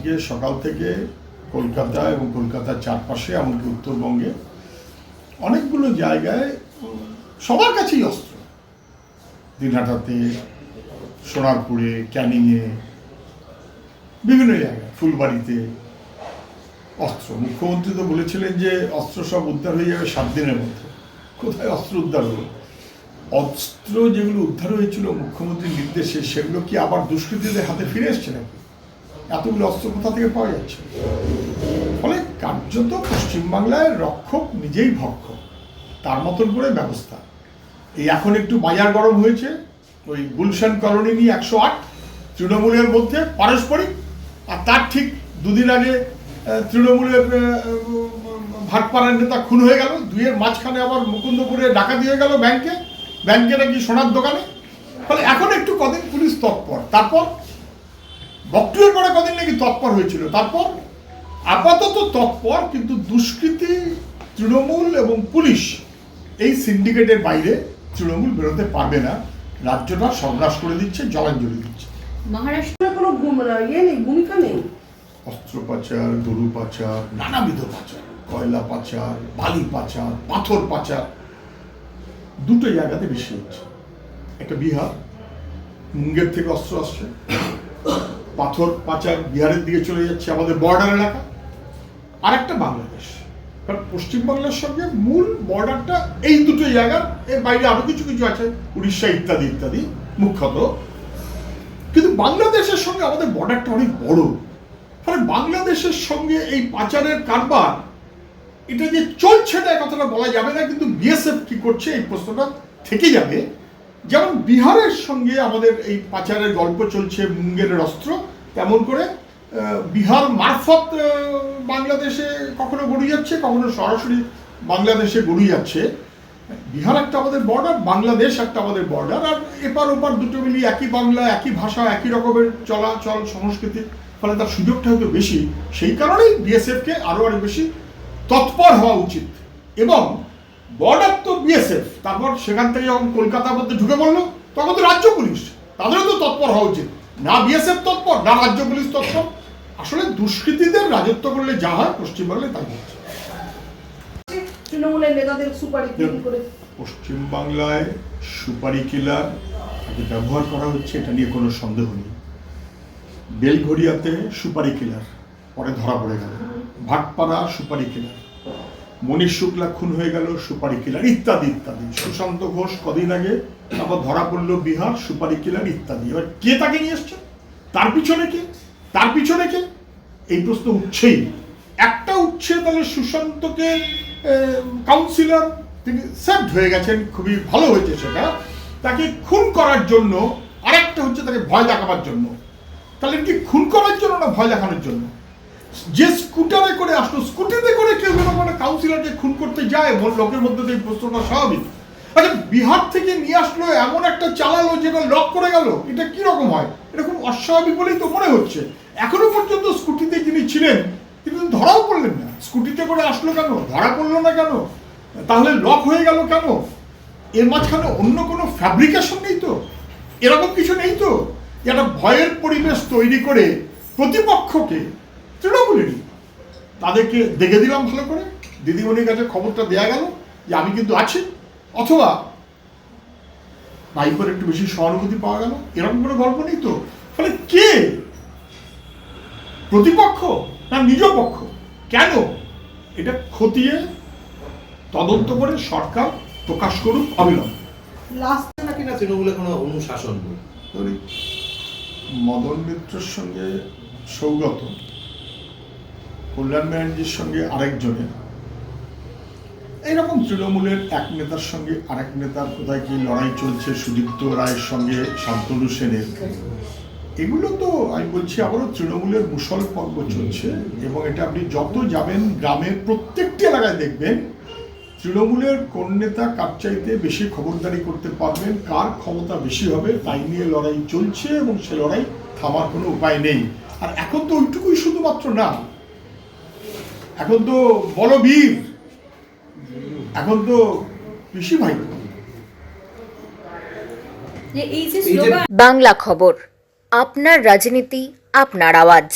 আজকে সকাল থেকে কলকাতা এবং কলকাতার চারপাশে এমনকি উত্তরবঙ্গে অনেকগুলো জায়গায় সবার কাছেই অস্ত্র, দিনহাটাতে, সোনারপুরে, ক্যানিংয়ে, বিভিন্ন জায়গায়, ফুলবাড়িতে অস্ত্র। মুখ্যমন্ত্রী তো বলেছিলেন যে অস্ত্র সব উদ্ধার হয়ে যাবে 7 দিনের মধ্যে। কোথায় অস্ত্র উদ্ধার হলো? অস্ত্র যেগুলো উদ্ধার হয়েছিল মুখ্যমন্ত্রীর নির্দেশে, সেগুলো কি আবার দুষ্কৃতীদের হাতে ফিরে এসছে নাকি? এতগুলো অস্ত্র কোথা থেকে পাওয়া যাচ্ছে? ফলে কার্যত পশ্চিমবাংলায় রক্ষক নিজেই ভক্ষক, তার মতন করে ব্যবস্থা। এই এখন একটু বাজার গরম হয়েছে, ওই গুলশান কলোনি নিয়ে 108 তৃণমূলের মধ্যে পারস্পরিক, আর তার ঠিক দুদিন আগে তৃণমূলের ভাটপাড়ার নেতা খুন হয়ে গেল, দুইয়ের মাঝখানে আবার মুকুন্দপুরে ডাকাতি হয়ে গেল ব্যাংকে নাকি সোনার দোকানে। ফলে এখন একটু কদিন পুলিশ তৎপর, তারপর বক্তব্যের পরে কদিন নাকি তৎপর হয়েছিল, তারপর আপাতত তৎপর, কিন্তু দুষ্কৃতী তৃণমূল এবং পুলিশ এই সিন্ডিকেটের বাইরে তৃণমূল বেরোতে পারবে না। রাজ্যটা সন্ত্রাস করে দিচ্ছে, জলাঞ্জলি দিচ্ছে। মহারাষ্ট্রে কোনো ভূমিকা নেই। অস্ত্র পাচার, গরু পাচার, নানাবিধ পাচার, কয়লা পাচার, বালি পাচার, পাথর পাচার, দুটো জায়গাতে বেশি হচ্ছে। একটা বিহার, মুঙ্গের থেকে অস্ত্র আসছে, পাথর পাচার বিহারের দিকে চলে যাচ্ছে, আমাদের বর্ডার এলাকা। আর একটা বাংলাদেশ, কারণ পশ্চিমবাংলার সঙ্গে মূল বর্ডারটা এই দুটো জায়গার, এর বাইরে আরো কিছু কিছু আছে, উড়িষ্যা ইত্যাদি ইত্যাদি মুখ্যত। কিন্তু বাংলাদেশের সঙ্গে আমাদের বর্ডারটা অনেক বড়। ফলে বাংলাদেশের সঙ্গে এই পাচারের কারবার, এটা যে চলছে না কথাটা বলা যাবে না, কিন্তু বিএসএফ কি করছে এই প্রশ্নটা থেকে যাবে। যেমন বিহারের সঙ্গে আমাদের এই পাচারের গল্প চলছে, মুঙ্গেরের অস্ত্র, তেমন করে বিহার মারফত বাংলাদেশে কখনো গড়িয়ে যাচ্ছে, কখনো সরাসরি বাংলাদেশে গড়িয়ে যাচ্ছে। বিহার একটা আমাদের বর্ডার, বাংলাদেশ একটা আমাদের বর্ডার, আর এপার ওপার দুটো মিলিয়ে একই বাংলা, একই ভাষা, একই রকমের চলাচল সংস্কৃতি, ফলে তার সুযোগটা হয়তো বেশি। সেই কারণেই বিএসএফকে আরো বেশি তৎপর হওয়া উচিত। এবং বর্ডার তো বিএসএফ, তারপর সেখান থেকে যখন কলকাতার মধ্যে ঢুকে পড়লো, তখন তো রাজ্য পুলিশ, তাদেরও তো তৎপর হওয়া উচিত। না বিএসএফ তৎপর, না রাজ্য পুলিশ তৎপর। আসলে দুষ্কৃতীদের রাজত্ব করলে যা হয়, পশ্চিমবাংলায় তাই হচ্ছে। তৃণমূলের নেতাদের সুপারি করে পশ্চিমবাংলায় সুপারি কিলার ব্যবহার করা হচ্ছে, এটা নিয়ে কোনো সন্দেহ নেই। বেলঘড়িয়াতে সুপারি কিলার পরে ধরা পড়ে গেল, ভাটপাড়া সুপারি কিলার, মনীষ শুক্লা খুন হয়ে গেল সুপারি কিলার, ইত্যাদি ইত্যাদি। সুশান্ত ঘোষ কদিন আগে তারপর ধরা পড়লো বিহার, সুপারি কিলার ইত্যাদি। এবার কে তাকে নিয়ে এসছে? তার পিছনে কে? এই প্রশ্ন উঠছেই। একটা উঠছে, তাহলে সুশান্তকে কাউন্সিলর, তিনি সেভড হয়ে গেছেন, খুবই ভালো হয়েছে সেটা, তাকে খুন করার জন্য। আরেকটা হচ্ছে তাকে ভয় দেখাবার জন্য। তাহলে কি খুন করার জন্য না ভয় দেখানোর জন্য? যে স্কুটারে করে আসলো, স্কুটিতে করে কেউ মানে কাউন্সিলরকে খুন করতে যায়, লোকের মধ্যে এই প্রশ্নটা স্বাভাবিক। আচ্ছা, বিহার থেকে নিয়ে আসলো, এমন একটা চালালো যেটা লক করে গেল, এটা কি রকম হয়? এটা খুব অস্বাভাবিক বলেই তো মনে হচ্ছে। এখনো পর্যন্ত স্কুটিতে যিনি ছিলেন তিনি ধরাও পড়লেন না। স্কুটিতে করে আসলো কেন? ধরা পড়লো না কেন? তাহলে লক হয়ে গেল কেন? এর মাঝখানে অন্য কোনো ফ্যাব্রিকেশন নেই তো, এরকম কিছু নেই তো, একটা ভয়ের পরিবেশ তৈরি করে প্রতিপক্ষকে, তৃণমূলেরই, তাদেরকে দেখে দিলাম ভালো করে, দিদিমণির কাছে খবরটা দেয়া গেল যে আমি কিন্তু আছি, অথবা ভাইপোর একটু বেশি সহানুভূতি পাওয়া গেল, এরকম কোনো গল্প নেই তো। ফলে কে প্রতিপক্ষ না নিজ পক্ষ? কেন? এটা খতিয়ে তদন্ত করে সরকার প্রকাশ করুক অবিলম্বে। লাস্টে নাকি না তৃণমূলে কোনো অনুশাসন নেই। মদন মিত্রের সঙ্গে সৌগত, কল্যাণ ব্যানার্জির সঙ্গে আরেকজনের, এইরকম তৃণমূলের এক নেতার সঙ্গে আরেক নেতার কোথায় কি লড়াই চলছে, সুদীপ্ত রায়ের সঙ্গে শান্তনু সেনের, এগুলো তো আমি বলছি আবারও তৃণমূলের মুসল পর্ব চলছে। এবং এটা আপনি যত যাবেন গ্রামের প্রত্যেকটি এলাকায় দেখবেন, তৃণমূলের কোন নেতা কার চাইতে বেশি খবরদারি করতে পারবেন, কার ক্ষমতা বেশি হবে, তাই নিয়ে লড়াই চলছে, এবং সে লড়াই থামার কোনো উপায় নেই। আর এখন তো ওইটুকুই শুধুমাত্র না, এখন তো বলবীর, এখন তো পিসি ভাই। বাংলা খবর, আপনার রাজনীতি, আপনার আওয়াজ।